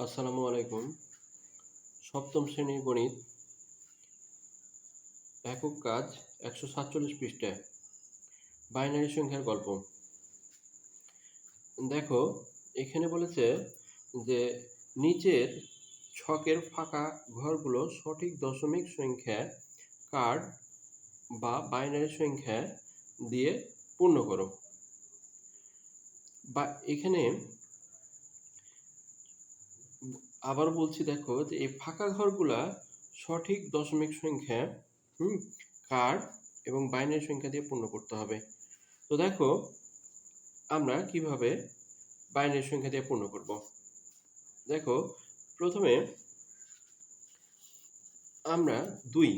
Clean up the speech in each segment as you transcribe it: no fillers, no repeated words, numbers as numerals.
আসসালামু আলাইকুম। সপ্তম শ্রেণীর গণিত একক কাজ ১৪৭ পৃষ্ঠায় বাইনারি সংখ্যার গল্প। দেখো, এখানে বলেছে যে নিচের ছকের ফাঁকা ঘরগুলো সঠিক দশমিক সংখ্যা কার্ড বা বাইনারি সংখ্যা দিয়ে পূর্ণ করো। বা এখানে আবার বলছি, দেখো যে এই ফাঁকা ঘরগুলা সঠিক দশমিক সংখ্যা কার্ড এবং বাইনারি সংখ্যা দিয়ে পূর্ণ করতে হবে। তো দেখো, আমরা কিভাবে বাইনারি সংখ্যা দিয়ে পূর্ণ করব। দেখো, প্রথমে আমরা দুই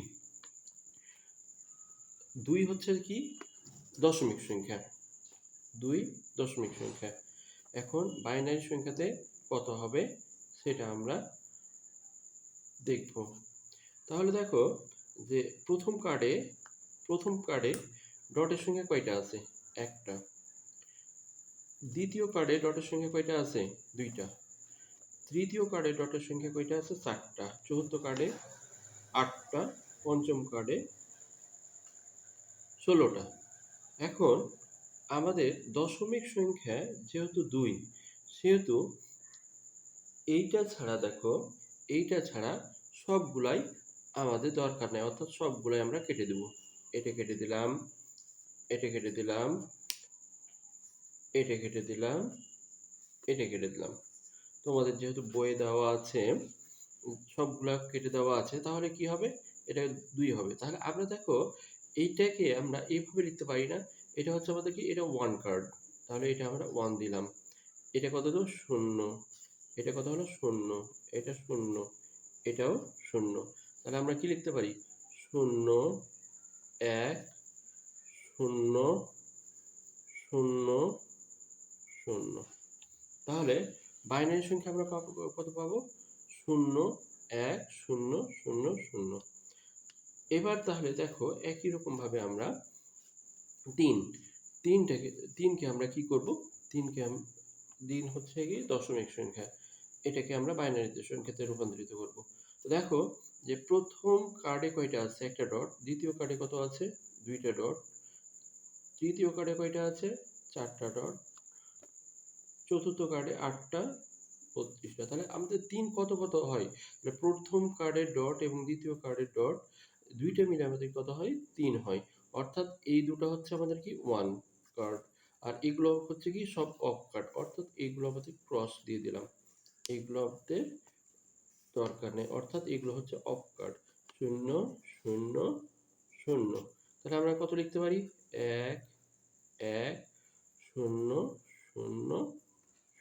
দুই হচ্ছে কি দশমিক সংখ্যা, দুই দশমিক সংখ্যা। এখন বাইনারি সংখ্যাতে কত হবে সেটা আমরা দেখব। তাহলে দেখো যে প্রথম কার্ডে ডটের সংখ্যা কয়টা আছে? একটা। দ্বিতীয় কার্ডে ডটের সংখ্যা কয়টা আছে? দুইটা। তৃতীয় কার্ডে ডটের সংখ্যা কয়টা আছে? চারটা। চতুর্থ কার্ডে আটটা। পঞ্চম কার্ডে 16টা। এখন আমাদের দশমিক সংখ্যা যেহেতু দুই, সেহেতু এইটা ছাড়া সবগুলাই আমাদের দরকার নেই, অর্থাৎ সবগুলাই আমরা কেটে দেব। এটা কেটে দিলাম, এটা কেটে দিলাম, এটা কেটে দিলাম, এটা কেটে দিলাম। তোমাদের যেহেতু বইয়ে দেওয়া আছে, সবগুলা কেটে দেওয়া আছে, তাহলে কি হবে? এটা দুই হবে। তাহলে আমরা দেখো, এইটাকে আমরা এইভাবে লিখতে পারি না? এটা হচ্ছে আমাদের কি, এটা ওয়ান কার্ড, তাহলে এটা আমরা ওয়ান দিলাম। এটা কত হলো? শূন্য। এটা কত হলো? শূন্য। এটা শূন্য, এটাও শূন্য। তাহলে আমরা কি লিখতে পারি? শূন্য, এক, শূন্য, শূন্য, শূন্য। তাহলে বাইনারি সংখ্যা আমরা পাবো কত? পাবো শূন্য, এক, শূন্য, শূন্য, শূন্য। এবার তাহলে দেখো, একই রকম ভাবে আমরা তিন তিনকে আমরা কি করব? তিন হচ্ছে কি দশমিক সংখ্যা, এটাকে আমরা বাইনারি সংখ্যাতে রূপান্তরিত করব। তো দেখো যে প্রথম কার্ডে কয়টা আছে? একটা ডট। দ্বিতীয় কার্ডে কত আছে? দুইটা ডট। তৃতীয় কার্ডে কয়টা আছে? চারটা ডট। চতুর্থ কার্ডে আটটা, 32টা। তাহলে আমাদের তিন কত কত হয়? তাহলে প্রথম কার্ডের ডট এবং দ্বিতীয় কার্ডের ডট দুইটা মিলে আমাদের কত হয়? তিন হয়। অর্থাৎ এই দুটো হচ্ছে আমাদের কি ওয়ান কার্ড, আর এগুলো হচ্ছে কি সব অফ কার্ড, অর্থাৎ এইগুলো আমাদের ক্রস দিয়ে দিলাম। এইগুলো আমাদের দরকার নেই, অর্থাৎ এগুলো হচ্ছে অফ কার্ড। শূন্য, শূন্য, শূন্য। তাহলে আমরা কত লিখতে পারি? এক, এক, শূন্য, শূন্য,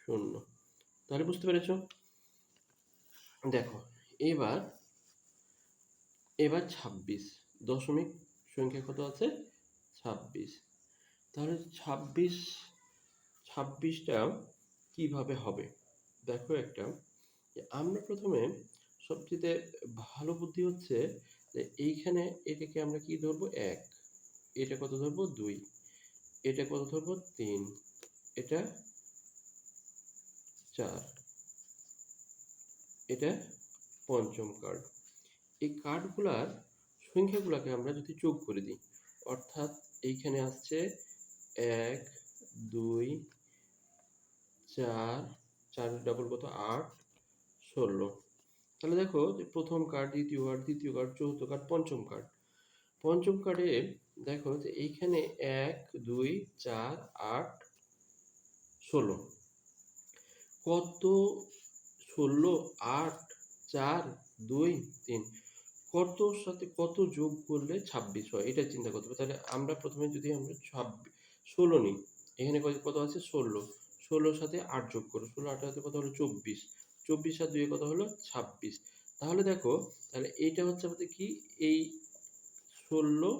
শূন্য। তাহলে বুঝতে পেরেছো? দেখো, এবার এবার 26 দশমিক সংখ্যা কত আছে? 26। তাহলে 26টা কিভাবে হবে? দেখো, একটা যে আমরা প্রথমে সবচেয়ে ভালো বুদ্ধি হচ্ছে যে এইখানে এটাকে আমরা কি ধরবো? এক। এটা কত ধরবো? দুই। এটা কত ধরবো? তিন। এটা চার। এটা পঞ্চম কার্ড। এই কার্ডগুলার সংখ্যাগুলোকে আমরা যদি যোগ করে দিই, অর্থাৎ এইখানে আসছে এক, দুই, চার, চার ডাবল কত? আট, 16। তাহলে দেখো যে প্রথম কার্ড, দ্বিতীয় কার্ড, তৃতীয় কার্ড, চতুর্থ কার্ড, পঞ্চম কার্ড। পঞ্চম কার্ডে দেখো যে এইখানে এক, দুই, চার, আট, 16। কত? 16, আট, চার, দুই, তিন। কতর সাথে কত যোগ করলে 26 হয়, এটা চিন্তা করতে হবে। তাহলে আমরা প্রথমে যদি আমরা 16 নিই, এখানে কত কত আছে? 16। 16 সাথে 8 যোগ করো। 16 8 হাতে কত হলো? 24। 24 আর 2 কত হলো? 26। তাহলে দেখো, তাহলে এইটা হচ্ছে আমাদের কি, এই 16,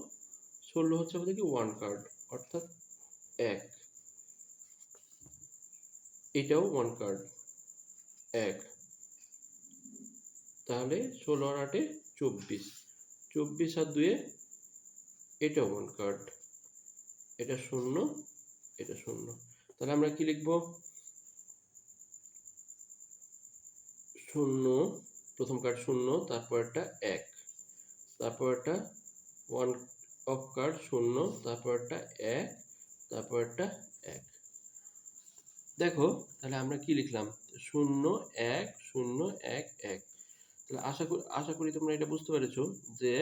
16 হচ্ছে আমাদের কি ওয়ান কার্ড, অর্থাৎ এক। এটাও ওয়ান কার্ড, এক। তাহলে 16 আর 8 24। 24 আর 2 এটা ওয়ান কার্ড, এটা শূন্য, এটা শূন্য। তাহলে আমরা কি লিখবো? শূন্য, প্রথম কার্ড শূন্য, তারপর একটা এক, তারপর একটা ওয়ান অফ কার্ড শূন্য, তারপর একটা এক, তারপর একটা এক। দেখো তাহলে আমরা কি লিখলাম, শূন্য এক শূন্য এক এক। তাহলে আশা করি তোমরা এটা বুঝতে পেরেছো যে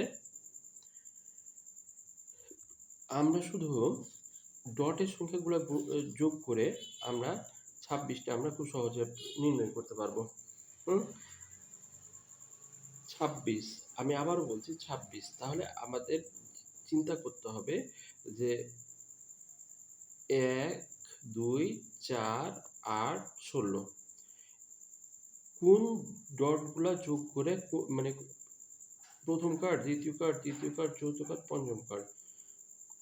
আমরা শুধু ডটের সংখ্যাগুলো যোগ করে আমরা 26টা আমরা খুব সহজে নির্ণয় করতে পারবো। 26, আমি আবারও বলছি 26। তাহলে আমাদের চিন্তা করতে হবে যে 1 2 4 8 16 কোন ডটগুলা যোগ করে মানে প্রথম কার্ড, দ্বিতীয় কার্ড, তৃতীয় কার্ড, চতুর্থ কার্ড, পঞ্চম কার্ড,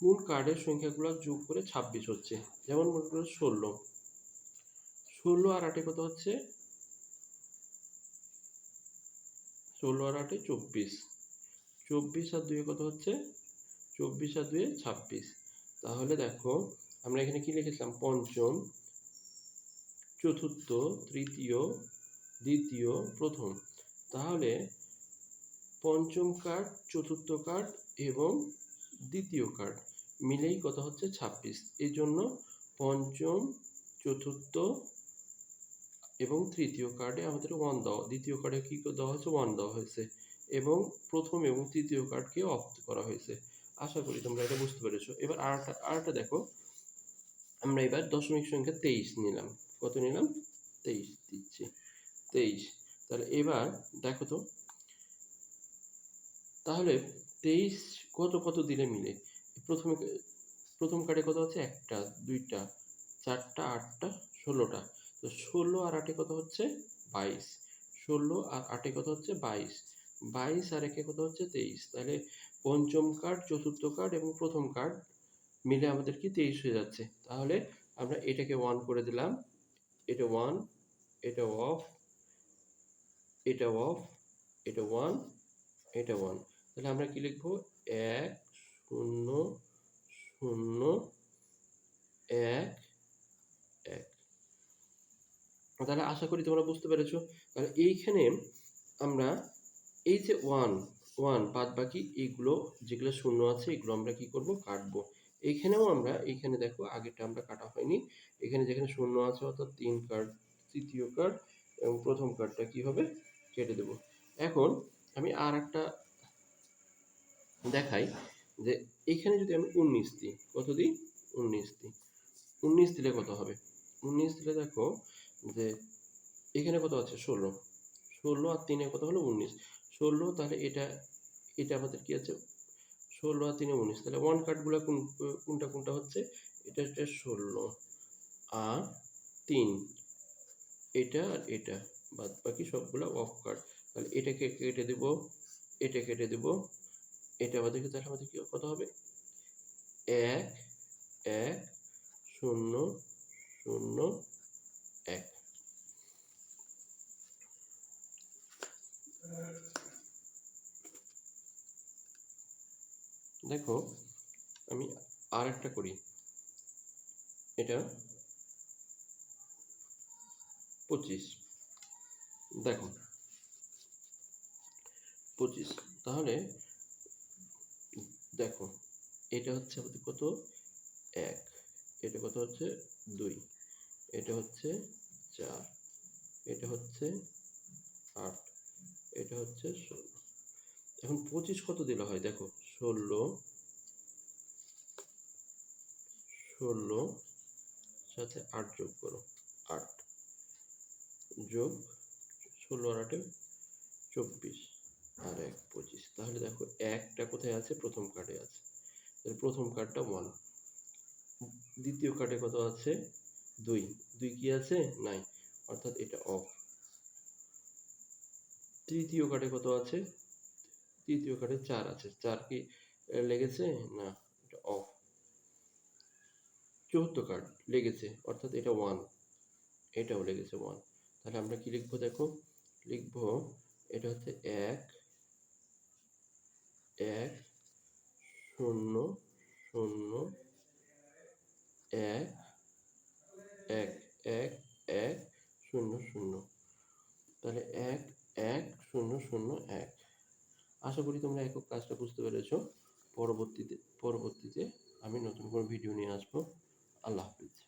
কোন কার্ডের সংখ্যাগুলো যোগ করে 26 হচ্ছে। যেমন মনে করো 16, 16 আর 8 কত হচ্ছে, 16 আর 8 24, 24 আর 2 কত হচ্ছে, 24 আর 2 26। তাহলে দেখো আমরা এখানে কি লিখেছিলাম, পঞ্চম, চতুর্থ, তৃতীয়, দ্বিতীয়, প্রথম। তাহলে পঞ্চম কার্ড, চতুর্থ কার্ড এবং দ্বিতীয় কার্ড মিলেই কত হচ্ছে 26। এই জন্য পঞ্চম, চতুর্থ এবং তৃতীয় কার্ডে আমাদের 1 দেওয়া, দ্বিতীয় কার্ডে কি দেওয়া হয়েছে, 1 দেওয়া হয়েছে এবং প্রথম এবং তৃতীয় কার্ডকে অফ করা হয়েছে। আশা করি তোমরা এটা বুঝতে পেরেছো। এবার আরেকটা দেখো, আমরা এবার দশমিক সংখ্যা 23 নিলাম। কত নিলাম, 23 দিচ্ছি, 23। তাহলে এবার দেখো তো, তাহলে 23 কত কত দিলে মিলে, প্রথম কার্ডে কত হচ্ছে, একটা, দুইটা, চারটা, আটটা, 16টা। তো 16 আর 8 কত হচ্ছে 22, 16 আর 8 কত হচ্ছে 22, 22 আর 1 কত হচ্ছে 23। তাহলে পঞ্চম কার্ড, চতুর্থ কার্ড এবং প্রথম কার্ড মিলে আমাদের কি 23 হয়ে যাচ্ছে। তাহলে আমরা এটাকে 1 করে দিলাম, এটা 1, এটা অফ, এটা অফ, এটা 1, এটা 1। তাহলে আমরা কি লিখবো, 1 0 0 1 1। তাহলে আশা করি তোমরা বুঝতে পেরেছো। তাহলে এইখানে আমরা এই যে 1 1 বাদ বাকি এইগুলো যেগুলো শূন্য আছে এগুলো আমরা কি করব, কাটবো। এইখানেও আমরা, এইখানে দেখো আগেরটা আমরা কাটা হয়নি, এখানে যেখানে শূন্য আছে অর্থাৎ 3 কার্ড, তৃতীয় কার্ড এবং প্রথম কার্ডটা কি হবে, কেটে দেব। এখন আমি আর একটা দেখাই যে এইখানে যদি আমি 19 দিই, কত দিই, 19 দিই, 19 দিলে কত হবে, 19 দিলে দেখো যে এখানে কত আছে, 16, 16 আর 3 কত হলো 19, 16। তাহলে এটা এটা আমাদের কি আছে, 16 আর 3 19। তাহলে 1 কার্ডগুলো কোনটা কোনটা হচ্ছে, এটা হচ্ছে 16 আর 3, এটা আর এটা, বাদ বাকি সবগুলো অফ কার্ড। তাহলে এটাকে কেটে দেব, এটা কেটে দেব, এটা আমাদেরকে, তাহলে আমাদের কি কত হবে, 1 1 0 0 1। দেখো আমি আর একটা করি, এটা 25, দেখো 25। তাহলে দেখো এটা হচ্ছে আমাদের কত, 1, এটা কত হচ্ছে 2, এটা হচ্ছে 4, এটা হচ্ছে 8, এটা হচ্ছে 16। এখন 25 কত দিলে হয়, দেখো 16 16 সাথে 8 যোগ করো, 8 যোগ 16 আর 8 24 আর 1 25। তাহলে দেখো একটা কোথায় আছে, প্রথম কার্ডে আছে, তাহলে প্রথম কার্ডটা 1, দ্বিতীয় কার্ডে কত আছে 2, 2 কি আছে, নাই, অর্থাৎ এটা অফ। তৃতীয় কার্ডে কত আছে, তৃতীয় কার্ডে 4 আছে, 4 কি লেগেছে, না, এটা অফ। চতুর্থ কার্ড লেগেছে অর্থাৎ এটা 1, এটাও লেগেছে 1। তাহলে আমরা কি লিখবো, দেখো লিখবো এটা হচ্ছে 1 1 0 0 1 1 1 1 0 0। তাহলে ১ ১ ০ ০ ১। আশা করি তোমরা একক কাজটা বুঝতে পেরেছো। পরবর্তীতে আমি নতুন কোনো ভিডিও নিয়ে আসবো। আল্লাহ হাফেজ।